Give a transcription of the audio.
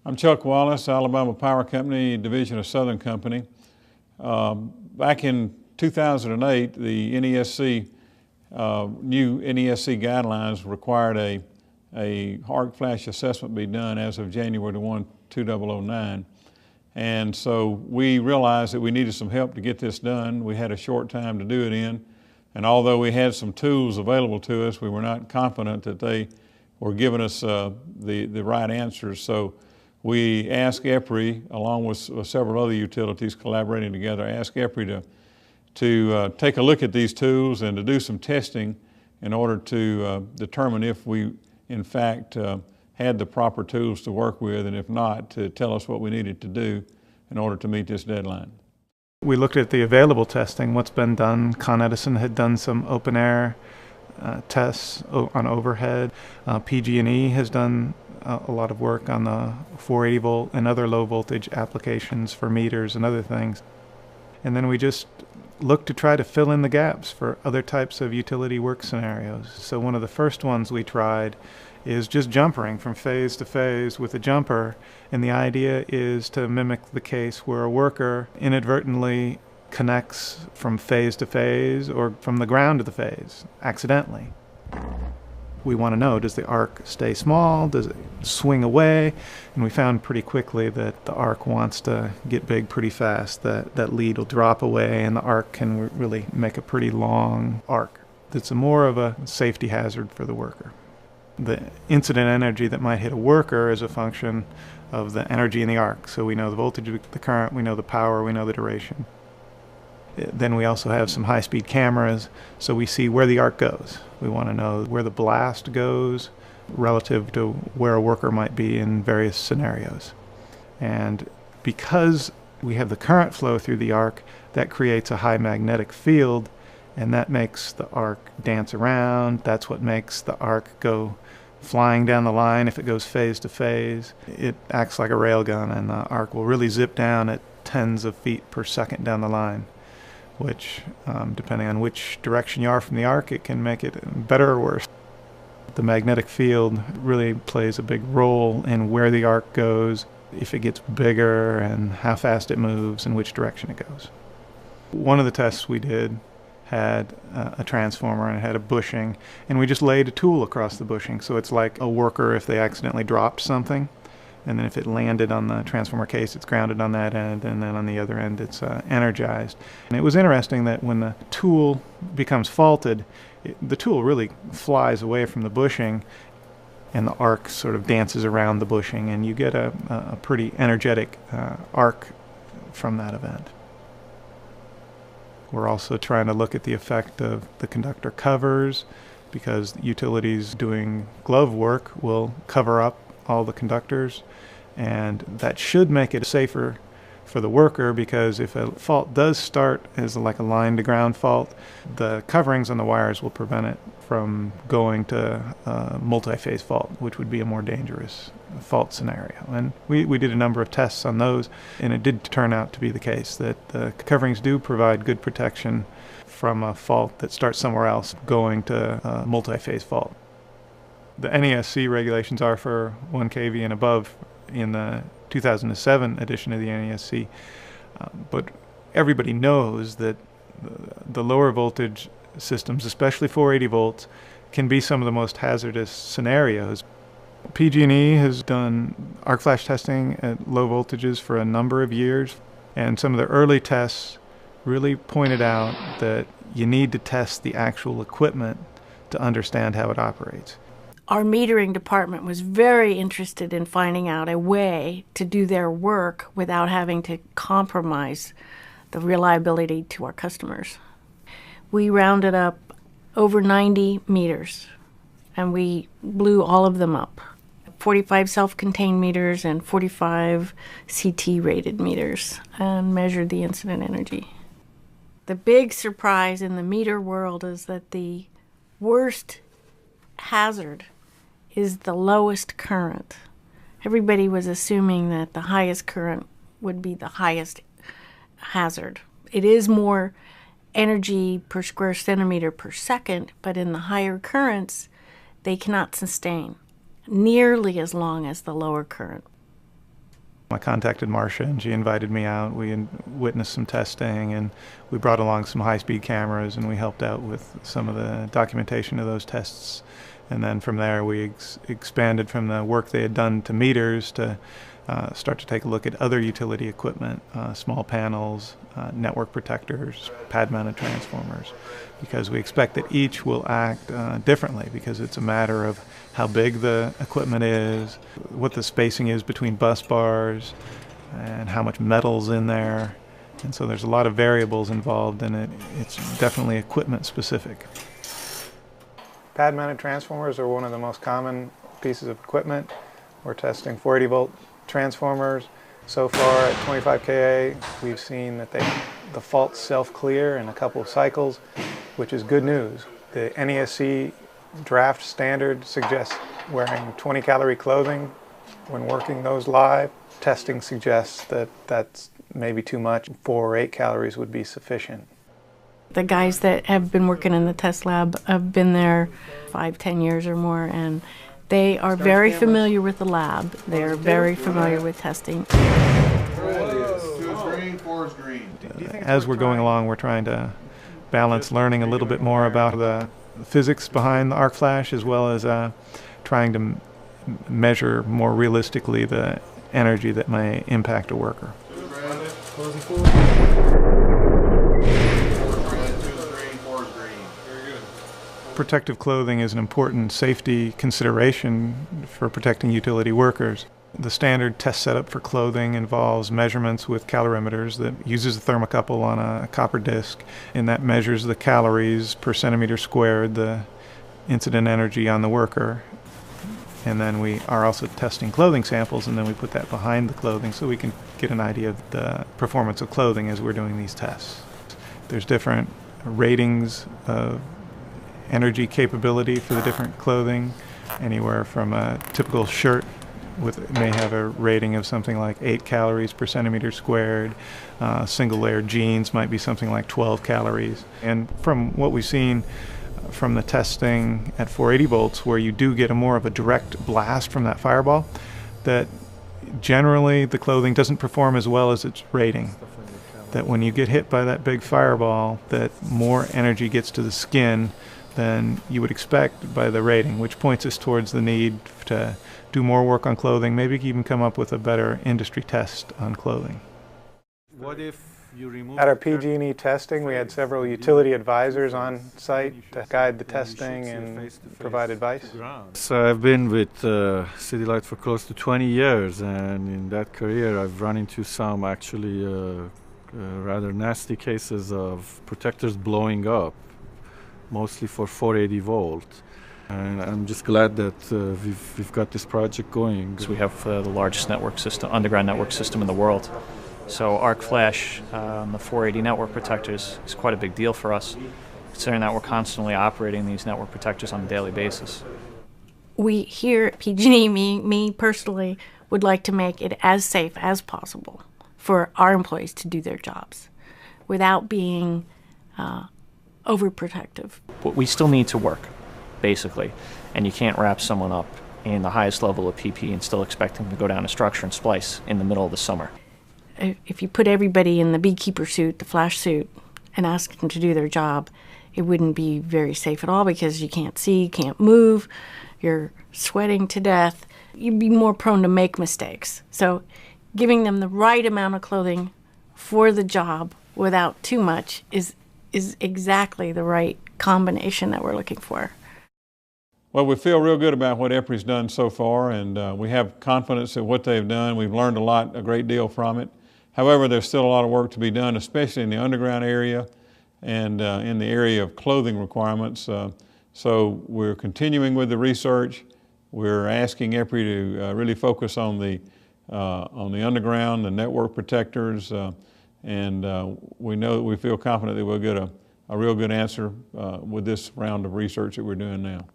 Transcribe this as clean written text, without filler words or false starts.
I'm Chuck Wallace, Alabama Power Company, Division of Southern Company. Back in 2008, the NESC, new NESC guidelines required a arc flash assessment be done as of January 1, 2009. And so we realized that we needed some help to get this done. We had a short time to do it in. And although we had some tools available to us, we were not confident that they were giving us the right answers. So we asked EPRI, along with several other utilities collaborating together, asked EPRI to take a look at these tools and to do some testing in order to determine if we, in fact, had the proper tools to work with, and if not, to tell us what we needed to do in order to meet this deadline. We looked at the available testing, what's been done. Con Edison had done some open air tests on overhead. PG&E has done a lot of work on the 480 volt and other low voltage applications for meters and other things. And then we just looked to try to fill in the gaps for other types of utility work scenarios. So one of the first ones we tried is just jumpering from phase to phase with a jumper, and the idea is to mimic the case where a worker inadvertently connects from phase to phase or from the ground to the phase accidentally. We want to know, does the arc stay small? Does it swing away? And we found pretty quickly that the arc wants to get big pretty fast. That lead will drop away and the arc can really make a pretty long arc. It's more of a safety hazard for the worker. The incident energy that might hit a worker is a function of the energy in the arc. So we know the voltage, the current, we know the power, we know the duration. Then we also have some high-speed cameras, so we see where the arc goes. We want to know where the blast goes relative to where a worker might be in various scenarios. And because we have the current flow through the arc, that creates a high magnetic field, and that makes the arc dance around. That's what makes the arc go flying down the line if it goes phase to phase. It acts like a railgun, and the arc will really zip down at tens of feet per second down the line, which, depending on which direction you are from the arc, it can make it better or worse. The magnetic field really plays a big role in where the arc goes, if it gets bigger, and how fast it moves, and which direction it goes. One of the tests we did had a transformer and it had a bushing, and we just laid a tool across the bushing. So it's like a worker if they accidentally dropped something, and then if it landed on the transformer case, it's grounded on that end, and then on the other end it's energized. And it was interesting that when the tool becomes faulted, the tool really flies away from the bushing, and the arc sort of dances around the bushing, and you get a pretty energetic arc from that event. We're also trying to look at the effect of the conductor covers, because utilities doing glove work will cover up all the conductors, and that should make it safer for the worker, because if a fault does start as like a line to ground fault, the coverings on the wires will prevent it from going to a multi-phase fault, which would be a more dangerous fault scenario. And we did a number of tests on those, and it did turn out to be the case that the coverings do provide good protection from a fault that starts somewhere else going to a multi-phase fault. The NESC regulations are for 1 kV and above in the 2007 edition of the NESC, but everybody knows that the lower voltage systems, especially 480 volts, can be some of the most hazardous scenarios. PG&E has done arc flash testing at low voltages for a number of years, and some of the early tests really pointed out that you need to test the actual equipment to understand how it operates. Our metering department was very interested in finding out a way to do their work without having to compromise the reliability to our customers. We rounded up over 90 meters, and we blew all of them up. 45 self-contained meters and 45 CT-rated meters, and measured the incident energy. The big surprise in the meter world is that the worst hazard is the lowest current. Everybody was assuming that the highest current would be the highest hazard. It is more energy per square centimeter per second, but in the higher currents, they cannot sustain nearly as long as the lower current. I contacted Marcia and she invited me out. We witnessed some testing and we brought along some high-speed cameras and we helped out with some of the documentation of those tests. And then from there we expanded from the work they had done to meters to start to take a look at other utility equipment, small panels, network protectors, pad-mounted transformers, because we expect that each will act differently because it's a matter of how big the equipment is, what the spacing is between bus bars, and how much metal's in there. And so there's a lot of variables involved in it. It's definitely equipment specific. Pad-mounted transformers are one of the most common pieces of equipment. We're testing 480 volt transformers. So far at 25 kA, we've seen that the faults self-clear in a couple of cycles, which is good news. The NESC draft standard suggests wearing 20 calorie clothing when working those live. Testing suggests that that's maybe too much. 4 or 8 calories would be sufficient. The guys that have been working in the test lab have been there 5-10 years or more, and they are very familiar with the lab. They're very familiar with testing. As we're going along, we're trying to balance learning a little bit more about the physics behind the arc flash, as well as trying to measure more realistically the energy that may impact a worker. Protective clothing is an important safety consideration for protecting utility workers. The standard test setup for clothing involves measurements with calorimeters that uses a thermocouple on a copper disc, and that measures the calories per centimeter squared, the incident energy on the worker. And then we are also testing clothing samples, and then we put that behind the clothing so we can get an idea of the performance of clothing as we're doing these tests. There's different ratings of energy capability for the different clothing, anywhere from a typical shirt may have a rating of something like 8 calories per centimeter squared. Single layer jeans might be something like 12 calories. And from what we've seen from the testing at 480 volts, where you do get more of a direct blast from that fireball, that generally the clothing doesn't perform as well as its rating. That when you get hit by that big fireball, that more energy gets to the skin than you would expect by the rating, which points us towards the need to do more work on clothing, maybe even come up with a better industry test on clothing. What if you remove At our PG&E testing, we had several utility advisors on site to guide the testing and provide advice. So I've been with City Light for close to 20 years, and in that career I've run into some actually rather nasty cases of protectors blowing up, mostly for 480 volt. And I'm just glad that we've got this project going. So we have the largest network system, underground network system in the world. So arc flash, the 480 network protectors is quite a big deal for us, considering that we're constantly operating these network protectors on a daily basis. We here at PG&E, me personally, would like to make it as safe as possible for our employees to do their jobs without being overprotective. But we still need to work, basically, and you can't wrap someone up in the highest level of PPE and still expect them to go down a structure and splice in the middle of the summer. If you put everybody in the beekeeper suit, the flash suit, and ask them to do their job, it wouldn't be very safe at all because you can't see, you can't move, you're sweating to death. You'd be more prone to make mistakes. So giving them the right amount of clothing for the job without too much is exactly the right combination that we're looking for. Well, we feel real good about what EPRI's done so far, and we have confidence in what they've done. We've learned a great deal from it. However, there's still a lot of work to be done, especially in the underground area and in the area of clothing requirements. So we're continuing with the research. We're asking EPRI to really focus on the underground, the network protectors, and we feel confident that we'll get a real good answer with this round of research that we're doing now.